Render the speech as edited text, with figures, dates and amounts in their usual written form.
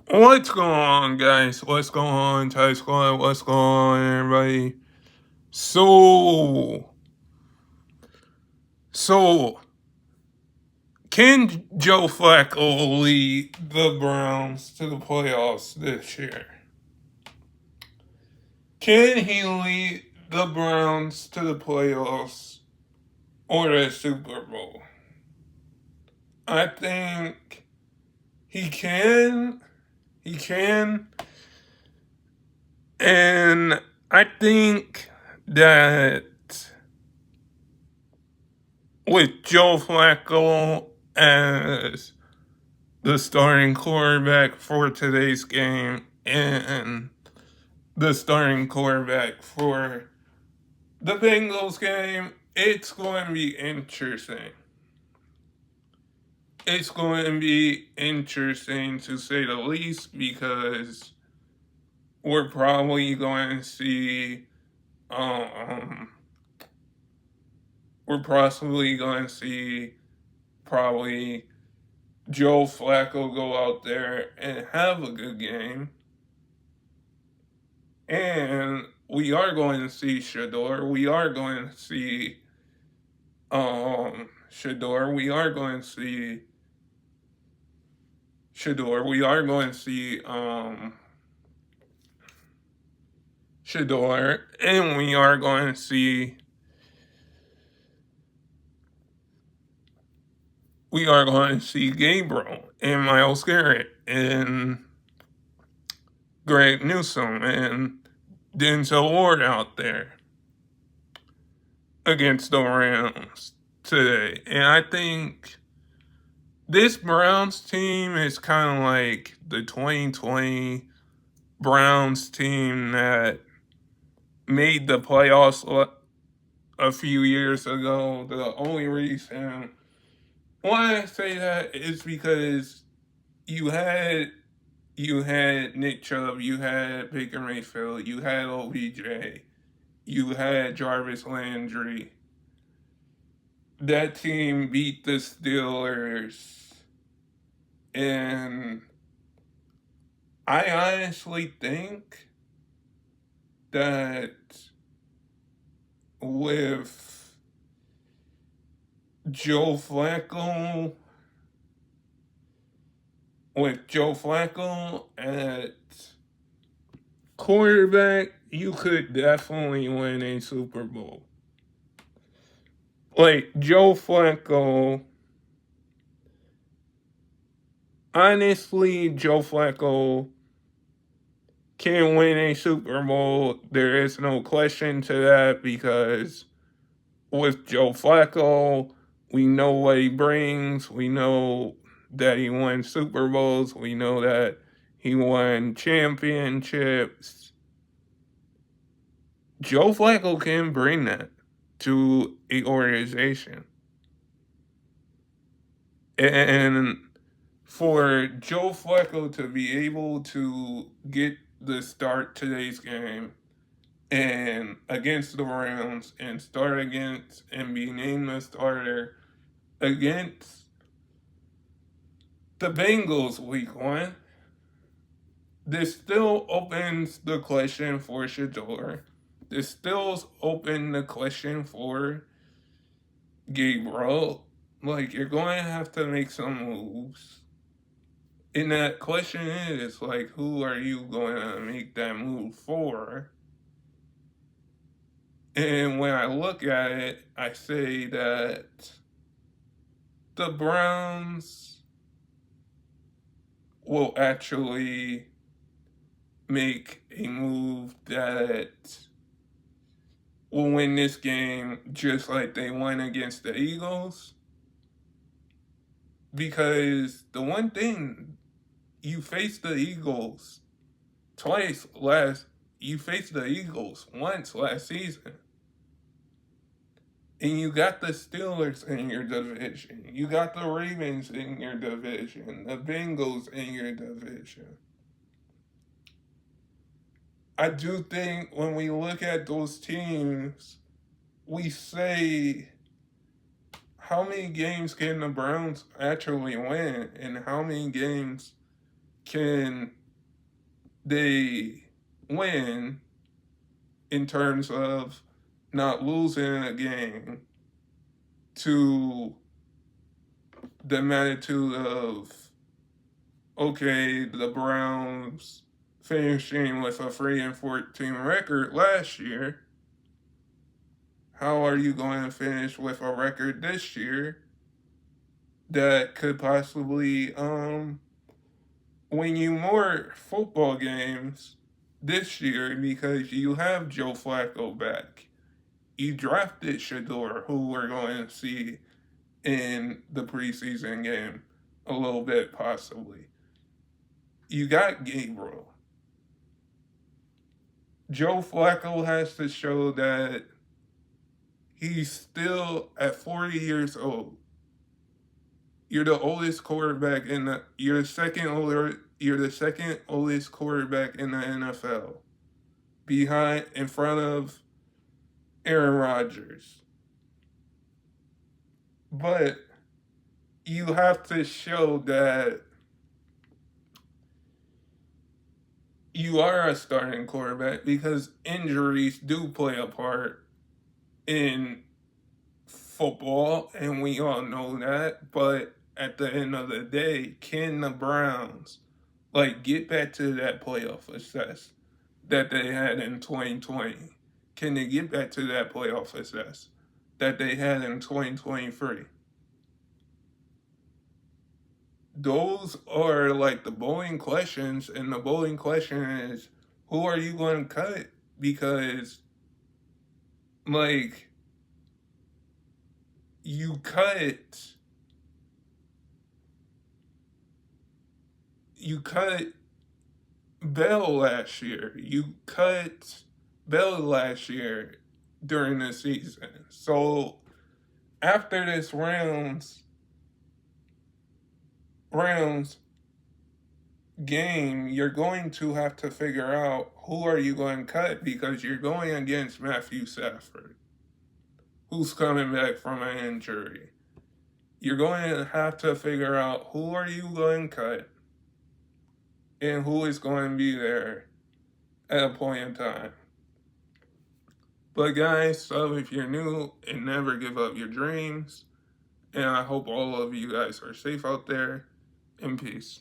What's going on, guys? What's going on, Thai Squad? What's going on, everybody? So, so, can Joe Flacco lead the Browns to the playoffs this year? Can he lead the Browns to the playoffs or the Super Bowl? I think he can. He can. And I think that with Joe Flacco as the starting quarterback for today's game and the starting quarterback for the Bengals game, it's going to be interesting. It's going to be interesting to say the least because we're probably going to see um we're possibly going to see probably Joe Flacco go out there and have a good game. And we are going to see Shador. We are going to see Shador. We are going to see Shador. We are going to see Shador. And we are going to see Gabriel and Myles Garrett and Greg Newsome and Denzel Ward out there against the Rams today. And I think this Browns team is kind of like the 2020 Browns team that made the playoffs a few years ago. The only reason why I say that is because you had Nick Chubb, you had Baker Mayfield, you had OBJ, you had Jarvis Landry. That team beat the Steelers, and I honestly think that with Joe Flacco, at quarterback, you could definitely win a Super Bowl. Like Joe Flacco, honestly, Joe Flacco can win a Super Bowl. There is no question to that because with Joe Flacco, we know what he brings. We know that he won Super Bowls. We know that he won championships. Joe Flacco can bring that to a organization. And for Joe Flacco to be able to get the start today's game and against the Rams and start against and be named the starter against the Bengals week 1, this still opens the question for Shador. This still opens the question for Gabriel. Like, you're going to have to make some moves. And that question is, like, who are you going to make that move for? And when I look at it, I say that the Browns will actually make a move that will win this game just like they won against the Eagles. Because the one thing, you faced the Eagles you faced the Eagles once last season. And you got the Steelers in your division. You got the Ravens in your division. The Bengals in your division. I do think when we look at those teams, we say, how many games can the Browns actually win? And how many games can they win in terms of not losing a game to the magnitude of, okay, the Browns finishing with a 3-14 record last year? How are you going to finish with a record this year that could possibly win you more football games this year because you have Joe Flacco back? You drafted Shador, who we're going to see in the preseason game a little bit, possibly. You got Gabriel. Joe Flacco has to show that he's still at 40 years old. You're the oldest quarterback in the. You're the second oldest quarterback in the NFL, in front of Aaron Rodgers. But you have to show that you are a starting quarterback, because injuries do play a part in football, and we all know that. But at the end of the day, can the Browns get back to that playoff success that they had in 2020? Can they get back to that playoff success that they had in 2023? Those are the bowling questions, and the bowling question is, who are you going to cut? Because you cut Bell last year. You cut Bell last year during the season. So after this Browns game, you're going to have to figure out who are you going to cut, because you're going against Matthew Stafford, who's coming back from an injury. You're going to have to figure out who are you going to cut and who is going to be there at a point in time. But guys, so if you're new, and never give up your dreams. And I hope all of you guys are safe out there. In peace.